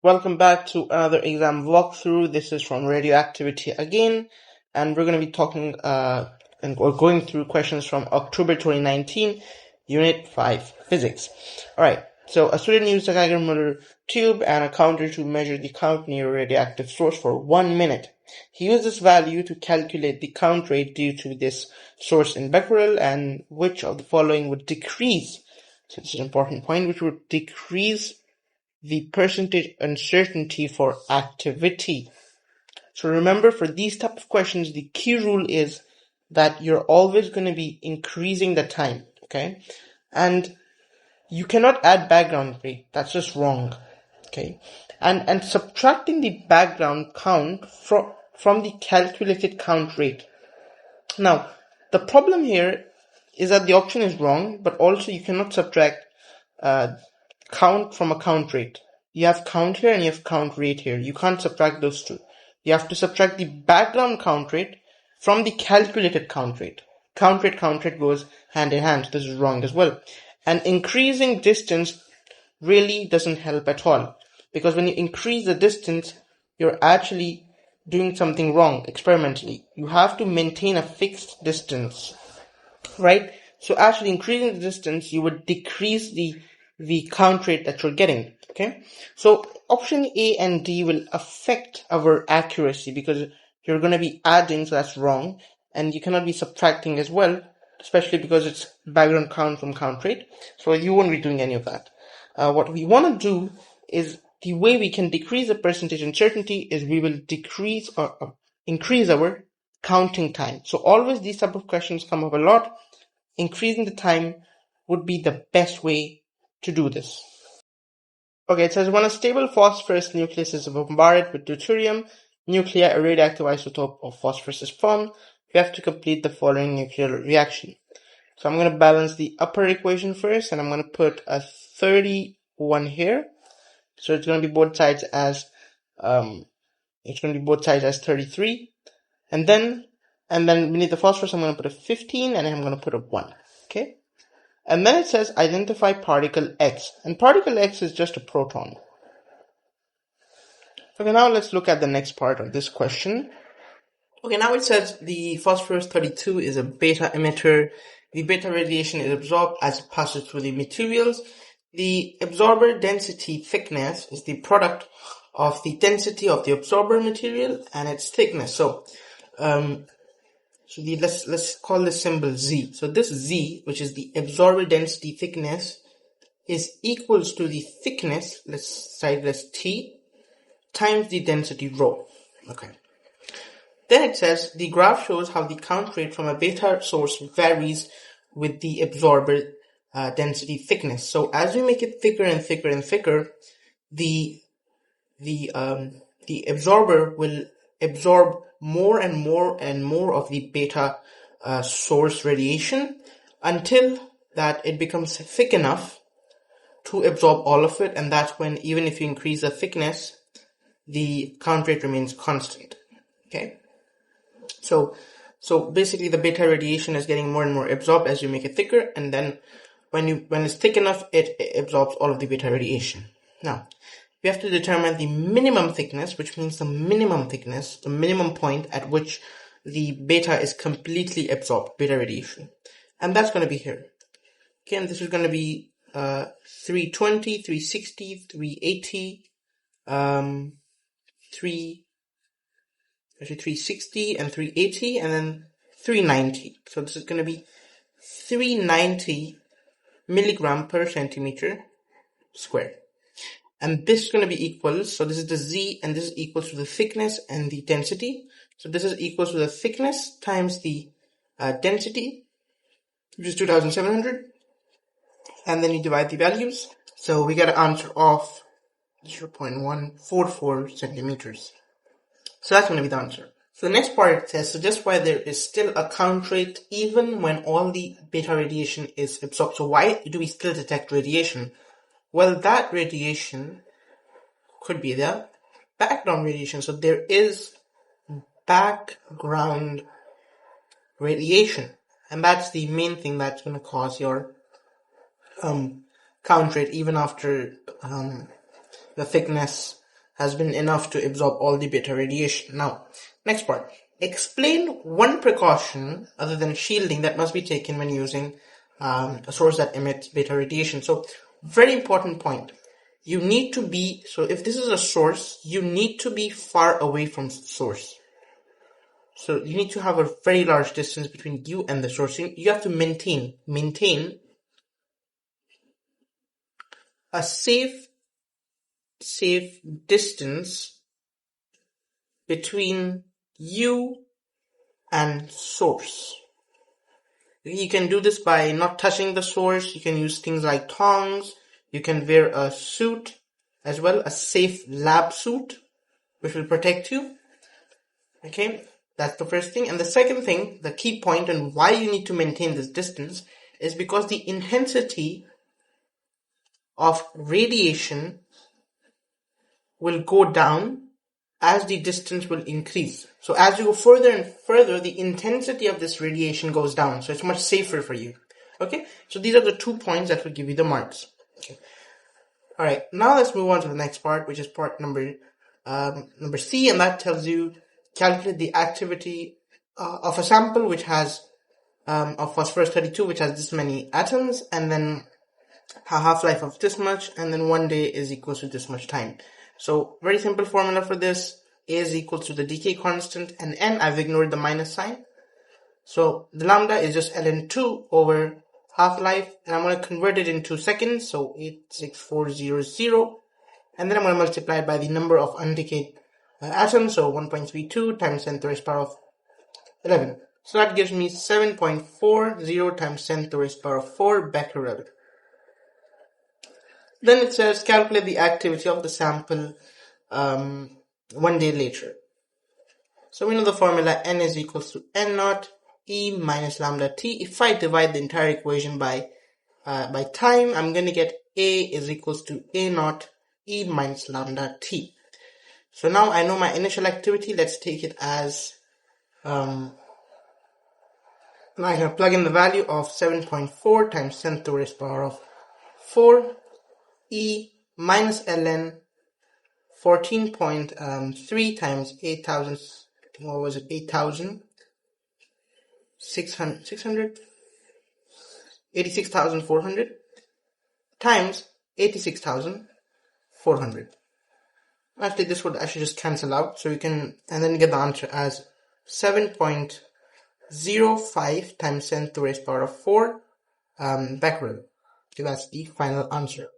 Welcome back to another exam walkthrough. This is from Radioactivity again, and we're going to be talking and we're going through questions from October 2019, Unit 5, Physics. Alright, so a student used a Geiger-Müller tube and a counter to measure the count near a radioactive source for 1 minute. He used this value to calculate the count rate due to this source in becquerel, and which of the following would decrease, so this is an important point, which would decrease the percentage uncertainty for activity. So remember, for these type of questions, the key rule is that you're always going to be increasing the time, okay? And you cannot add background rate. That's just wrong, okay? And subtracting the background count from the calculated count rate. Now, the problem here is that the option is wrong, but also you cannot subtract count from a count rate. You have count here and you have count rate here. You can't subtract those two. You have to subtract the background count rate from the calculated count rate. Count rate goes hand in hand. This is wrong as well. And increasing distance really doesn't help at all, because when you increase the distance, you're actually doing something wrong experimentally. You have to maintain a fixed distance, right? So actually increasing the distance, you would decrease the count rate that you're getting, okay? So option A and D will affect our accuracy because you're going to be adding, so that's wrong, and you cannot be subtracting as well, especially because it's background count from count rate, so you won't be doing any of that. What we want to do is, the way we can decrease the percentage uncertainty is we will decrease or increase our counting time. So always these type of questions come up a lot. Increasing the time would be the best way to do this. Okay, it says when a stable phosphorus nucleus is bombarded with deuterium nuclei, a radioactive isotope of phosphorus is formed. You have to complete the following nuclear reaction. So I'm going to balance the upper equation first, and I'm going to put a 31 here. So it's going to be both sides as 33, and then beneath the phosphorus I'm going to put a 15, and then I'm going to put a 1. Okay. And then it says identify particle X, and particle X is just a proton. Okay, now let's look at the next part of this question. Okay, now it says the phosphorus 32 is a beta emitter. The beta radiation is absorbed as it passes through the materials. The absorber density thickness is the product of the density of the absorber material and its thickness. So let's call this symbol Z. So this Z, which is the absorber density thickness, is equals to the thickness, let's cite it as T, times the density rho. Okay. Then it says the graph shows how the count rate from a beta source varies with the absorber density thickness. So as we make it thicker and thicker and thicker, the absorber will absorb more and more and more of the beta source radiation until that it becomes thick enough to absorb all of it, and that's when, even if you increase the thickness, the count rate remains constant. Okay, so basically the beta radiation is getting more and more absorbed as you make it thicker, and then when it's thick enough, it absorbs all of the beta radiation. Now we have to determine the minimum thickness, which means the minimum thickness, the minimum point at which the beta is completely absorbed, beta radiation, and that's going to be here. Okay, and this is going to be 320, 360, 380, 360 and 380, and then 390. So this is going to be 390 milligram per centimeter squared. And this is going to be equals, so this is the Z, and this is equals to the thickness and the density. So this is equals to the thickness times the density, which is 2,700. And then you divide the values. So we get an answer of 0.144 centimeters. So that's going to be the answer. So the next part it says, suggest why there is still a count rate even when all the beta radiation is absorbed. So why do we still detect radiation? Well, that radiation could be the background radiation. So there is background radiation, and that's the main thing that's going to cause your count rate even after the thickness has been enough to absorb all the beta radiation. Now, next part. Explain one precaution other than shielding that must be taken when using a source that emits beta radiation. So, very important point. You need to be, so if this is a source, you need to be far away from source. So you need to have a very large distance between you and the source. You have to maintain a safe distance between you and source. You can do this by not touching the source. You can use things like tongs. You can wear a suit as well, a safe lab suit, which will protect you. Okay, that's the first thing. And the second thing, the key point and why you need to maintain this distance is because the intensity of radiation will go down as the distance will increase. So as you go further and further, the intensity of this radiation goes down. So it's much safer for you. Okay, so these are the 2 points that will give you the marks. Okay. All right, now let's move on to the next part, which is part number C, and that tells you calculate the activity of a sample which has of phosphorus 32, which has this many atoms, and then a half-life of this much, and then 1 day is equals to this much time. So very simple formula for this. A is equal to the decay constant, and N, I've ignored the minus sign. So the lambda is just ln2 over half-life, and I'm going to convert it into seconds, so 86400, and then I'm going to multiply it by the number of undecayed atoms, so 1.32 times 10 to the raised power of 11. So that gives me 7.40 times 10 to the raised power of 4 becquerel. Then it says calculate the activity of the sample 1 day later. So we know the formula N is equals to N naught E minus lambda T. If I divide the entire equation by time, I'm going to get A is equals to A naught E minus lambda T. So now I know my initial activity. Let's take it as, now I can plug in the value of 7.4 times 10 to the raised power of 4 E minus ln 14.3 times 8,000, what was it, 8,600, 86,400 times 86,400. Actually, this would actually just cancel out, so you can, and then you get the answer as 7.05 times 10 to the raised power of 4 becquerel. So that's the final answer.